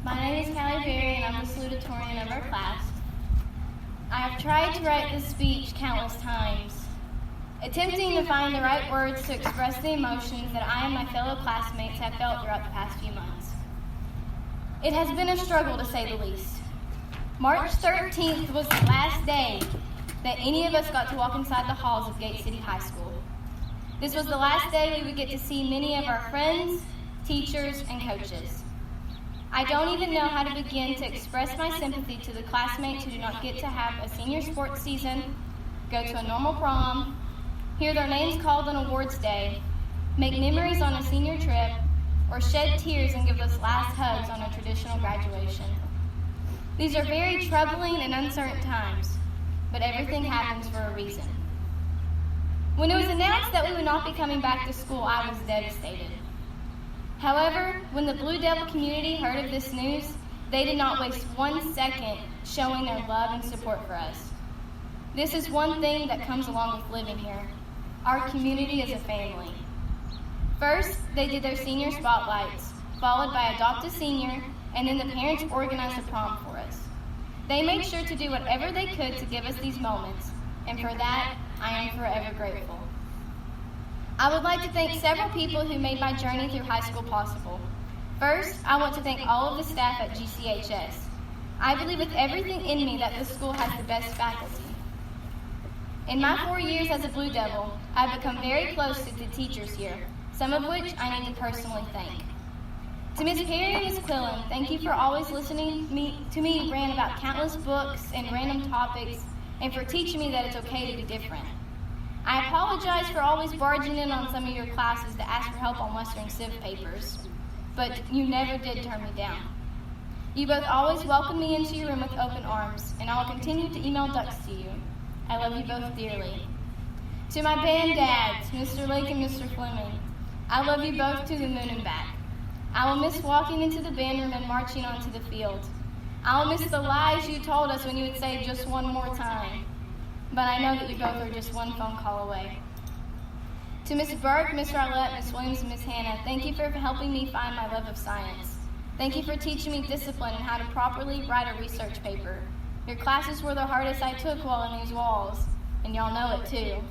My name is Callie Berry, and I'm the salutatorian of our class. I have tried to write this speech countless times, attempting to find the right words to express the emotions that I and my fellow classmates have felt throughout the past few months. It has been a struggle, to say the least. March 13th was the last day that any of us got to walk inside the halls of Gate City High School. This was the last day we would get to see many of our friends, teachers, and coaches. I don't even know how to begin to express my sympathy to the classmates who do not get to have a senior sports season, go to a normal prom, hear their names called on awards day, make memories on a senior trip, or shed tears and give those last hugs on a traditional graduation. These are very troubling and uncertain times, but everything happens for a reason. When it was announced that we would not be coming back to school, I was devastated. However, when the Blue Devil community heard of this news, they did not waste 1 second showing their love and support for us. This is one thing that comes along with living here. Our community is a family. First, they did their senior spotlights, followed by Adopt a Senior, and then the parents organized a prom for us. They made sure to do whatever they could to give us these moments, and for that, I am forever grateful. I would like to thank several people who made my journey through high school possible. First, I want to thank all of the staff at GCHS. I believe with everything in me that this school has the best faculty. In my 4 years as a Blue Devil, I've become very close to the teachers here, some of which I need to personally thank. To Ms. Perry and Ms. Quillen, thank you for always listening to me rant about countless books and random topics, and for teaching me that it's okay to be different. I apologize for always barging in on some of your classes to ask for help on Western Civ papers, but you never did turn me down. You both always welcomed me into your room with open arms, and I will continue to email ducks to you. I love you both dearly. To my band dads, Mr. Lake and Mr. Fleming, I love you both to the moon and back. I will miss walking into the band room and marching onto the field. I will miss the lies you told us when you would say just one more time. But I know that you both are just one phone call away. To Ms. Burke, Mr. Arlette, Ms. Williams, and Ms. Hannah, thank you for helping me find my love of science. Thank you for teaching me discipline and how to properly write a research paper. Your classes were the hardest I took while in these walls, and y'all know it too.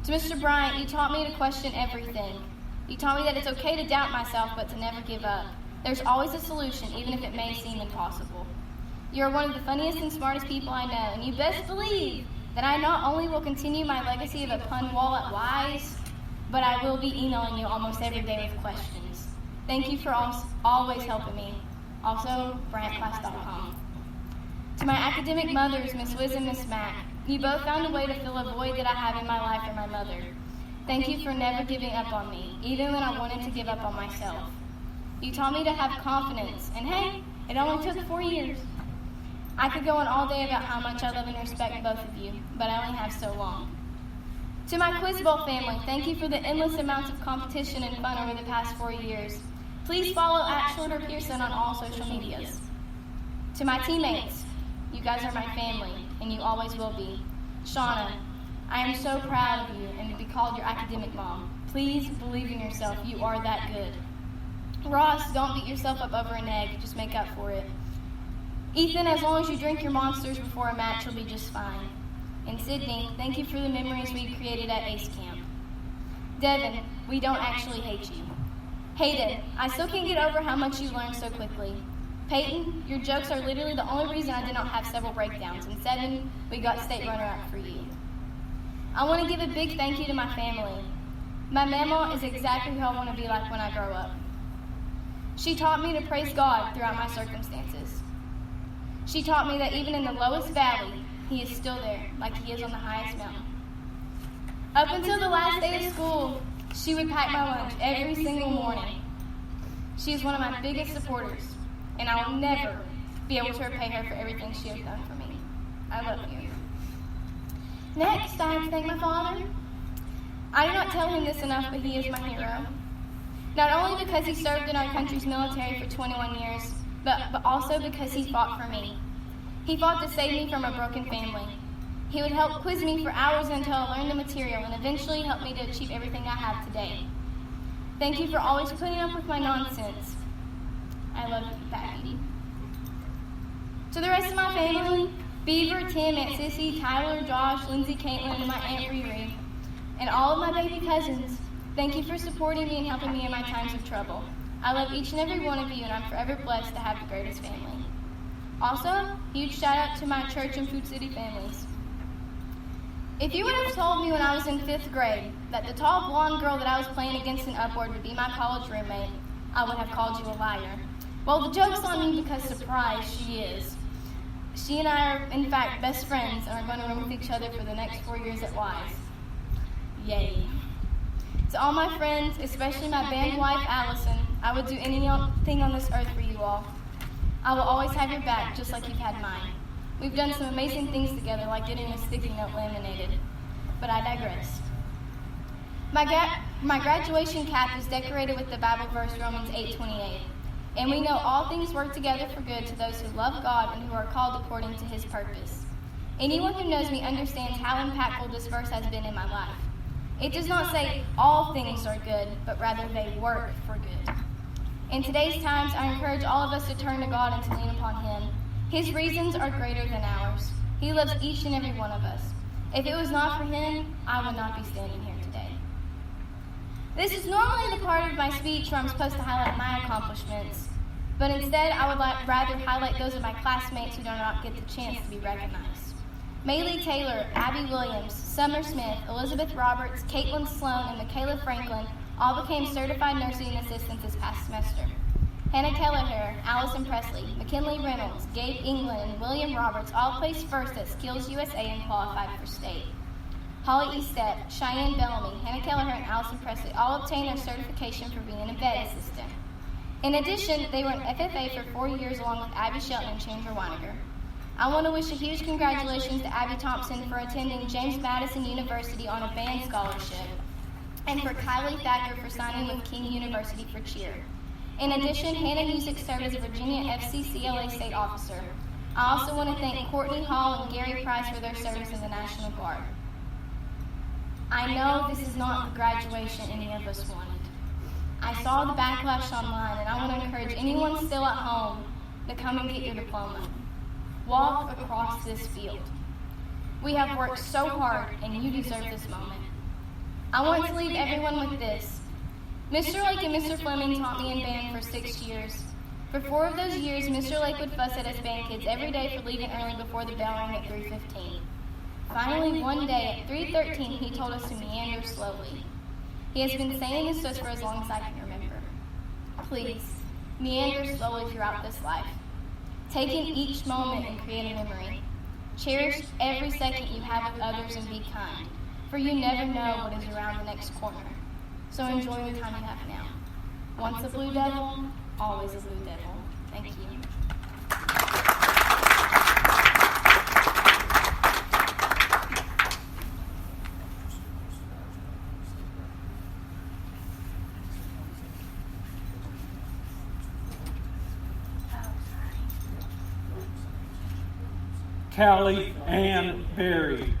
To Mr. Bryant, you taught me to question everything. You taught me that it's okay to doubt myself, but to never give up. There's always a solution, even if it may seem impossible. You are one of the funniest and smartest people I know, and you best believe that I not only will continue my legacy of a pun wall at Wise, but I will be emailing you almost every day with questions. Thank you for always helping me. Also, BryantClass.com. To my academic mothers, Miss Wiz and Miss Mack, you both found a way to fill a void that I have in my life for my mother. Thank you for never giving up on me, even when I wanted to give up on myself. You taught me to have confidence, and hey, it only took 4 years. I could go on all day about how much I love and respect both of you, but I only have so long. To my Quiz Bowl family, thank you for the endless amounts of competition and fun over the past 4 years. Please follow @ShorterPearson on all social medias. To my teammates, you guys are my family, and you always will be. Shauna, I am so proud of you and to be called your academic mom. Please believe in yourself. You are that good. Ross, don't beat yourself up over an egg. Just make up for it. Ethan, as long as you drink your monsters before a match, you'll be just fine. And Sydney, thank you for the memories we created at Ace Camp. Devin, we don't actually hate you. Hayden, I still can't get over how much you learned so quickly. Peyton, your jokes are literally the only reason I did not have several breakdowns. And 7, we got state runner-up for you. I want to give a big thank you to my family. My mama is exactly who I want to be like when I grow up. She taught me to praise God throughout my circumstances. She taught me that even in the lowest valley, He is still there, like He is on the highest mountain. Up until the last day of school, she would pack my lunch every single morning. She is one of my biggest supporters, and I will never be able to repay her for everything she has done for me. I love you. Next, I have to thank my father. I do not tell him this enough, but he is my hero. Not only because he served in our country's military for 21 years, but also because he fought for me. He fought to save me from a broken family. He would help quiz me for hours until I learned the material and eventually help me to achieve everything I have today. Thank you for always putting up with my nonsense. I love you, Patty. To the rest of my family, Beaver, Tim, Aunt Sissy, Tyler, Josh, Lindsay, Caitlin, and my Aunt Riri, and all of my baby cousins, thank you for supporting me and helping me in my times of trouble. I love each and every one of you, and I'm forever blessed to have the greatest family. Also, huge shout out to my church and Food City families. If you would have told me when I was in 5th grade that the tall blonde girl that I was playing against in Upward would be my college roommate, I would have called you a liar. Well, the joke's on me because, surprise, she is. She and I are, in fact, best friends and are going to room with each other for the next 4 years at Wise. Yay. To all my friends, especially my band wife, Allison, I would do anything on this earth for you all. I will always have your back, just like you've had mine. We've done some amazing things together, like getting a sticky note laminated. But I digress. My graduation cap is decorated with the Bible verse Romans 8:28. And we know all things work together for good to those who love God and who are called according to his purpose. Anyone who knows me understands how impactful this verse has been in my life. It does not say all things are good, but rather they work for good. In today's times, I encourage all of us to turn to God and to lean upon him. His reasons are greater than ours. He loves each and every one of us. If it was not for him, I would not be standing here today. This is normally the part of my speech where I'm supposed to highlight my accomplishments, but instead I would rather highlight those of my classmates who do not get the chance to be recognized. Maylee Taylor, Abby Williams, Summer Smith, Elizabeth Roberts, Caitlin Sloan, and Michaela Franklin all became certified nursing assistants this past semester. Hannah Kelleher, Allison Presley, McKinley Reynolds, Gabe England, and William Roberts all placed first at Skills USA and qualified for state. Holly Estep, Cheyenne Bellamy, Hannah Kelleher, and Allison Presley all obtained their certification for being a vet assistant. In addition, they were in FFA for 4 years along with Abby Shelton and Chandler Weiniger. I want to wish a huge congratulations to Abby Thompson for attending James Madison University on a band scholarship, and for Kylie Thacker for signing with King University for cheer. In addition, Hannah Music served as a Virginia FCCLA state officer. I also want to thank Courtney Hall and Gary Price for their service in the National Guard. I know this is not the graduation any of us wanted. I saw the backlash online, and I want to encourage anyone still at home to come and get your diploma. Walk across this field. We have worked so hard, and you deserve this moment. I want to leave everyone with this. Mr. Lake and Mr. Fleming taught me in band for 6 years. For 4 of those years, Mr. Lake would fuss at us band kids every day for leaving early before the bell rang at 3:15. Finally, one day at 3:13, he told us to meander slowly. He has been saying this to us for as long as I can remember. Please, meander slowly throughout this life. Take in each moment and create a memory. Cherish every second you have with others and be kind, for you never know what is around the next corner. So enjoy the time you have now. Once a Blue Devil, always a Blue Devil. Thank you. Callie Ann Berry.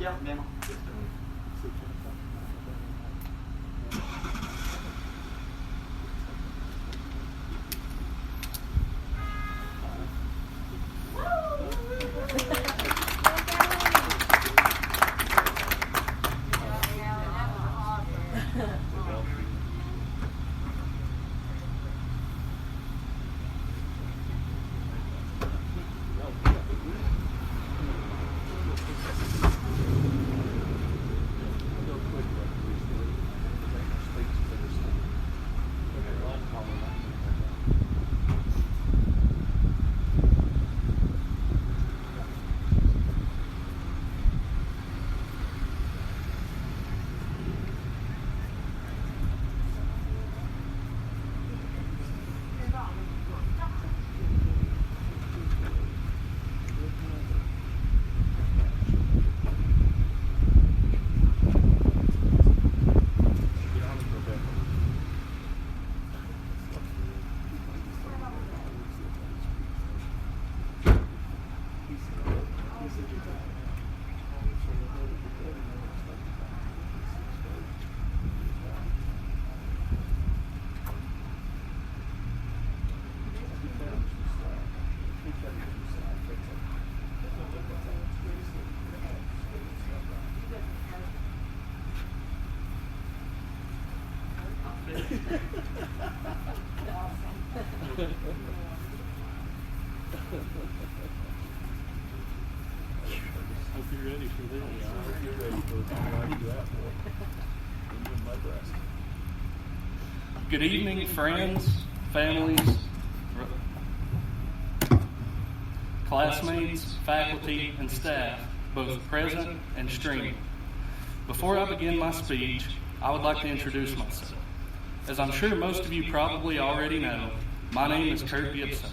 Yeah, ma'am. Hope you're ready for this. Good evening, friends, families, classmates, faculty, and staff, both present and streaming. Before I begin my speech, I would like to introduce myself. As I'm sure most of you probably already know, my name is Kurt Gibson,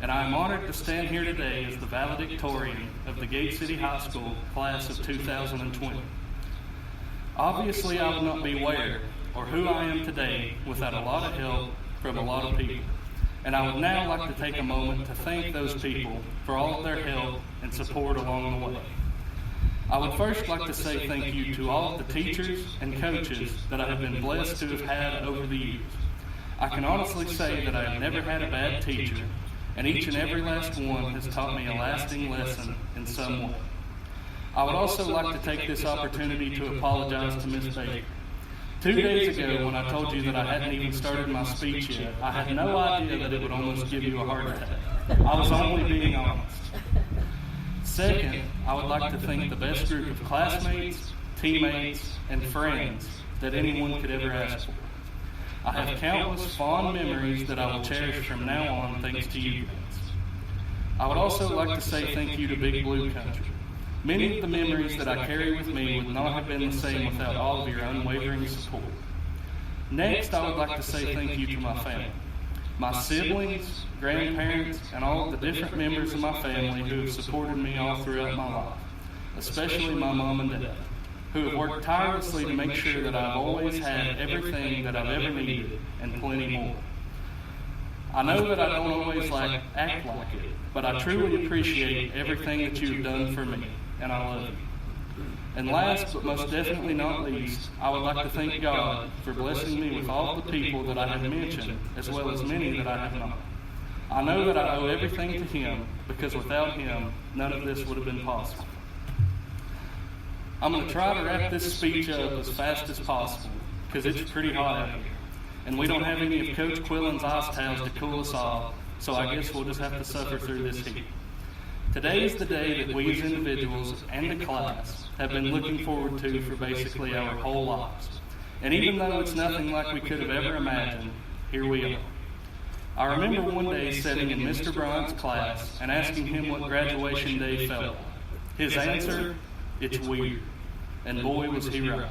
and I am honored to stand here today as the valedictorian of the Gate City High School class of 2020. Obviously, I would not be where or who I am today without a lot of help from a lot of people, and I would now like to take a moment to thank those people for all of their help and support along the way. I would first like to say thank you to all of the teachers and coaches that I have been blessed to have had over the years. I can honestly say that I have never had a bad teacher, and each and every last one has taught me a lasting lesson in some way. I would also like to take this opportunity to apologize to Ms. Baker. 2 days ago, when I told you that I hadn't even started my speech yet, I had no idea that it would almost give you a heart attack. I was only being honest. Second, I would like to thank the best group of classmates, teammates, and friends that anyone could ever ask for. I have countless fond memories that I will cherish from now on thanks to you guys. I would also like to say thank you to Big Blue Country. Many of the memories that I carry with me would not have been the same without all of your unwavering support. Next, I would like to say thank you to my family, my siblings, grandparents, and all of the different members of my family who have supported me all throughout my life, especially my mom and dad, who have worked tirelessly to make sure that I've always had everything that I've ever needed and plenty more. I know that I don't always act like it, but I truly appreciate everything that you've done for me, and I love you. And last but most definitely not least, I would like to thank God for blessing me with all the people that I have mentioned, as well as many that I have not. I know that I owe everything to Him, because without Him, none of this would have been possible. I'm going to try to wrap this speech up as fast as possible, because it's pretty hot out here. And we don't have any of Coach Quillen's ice towels to cool us off, so I guess we'll just have to suffer through this heat. Today is the day that we as individuals and the class have been looking forward to for basically our whole lives. And even though it's nothing like we could have ever imagined, here we are. I remember one day sitting in Mr. Bryant's class and asking him what graduation day felt like. His answer, it's weird. And boy, was he right.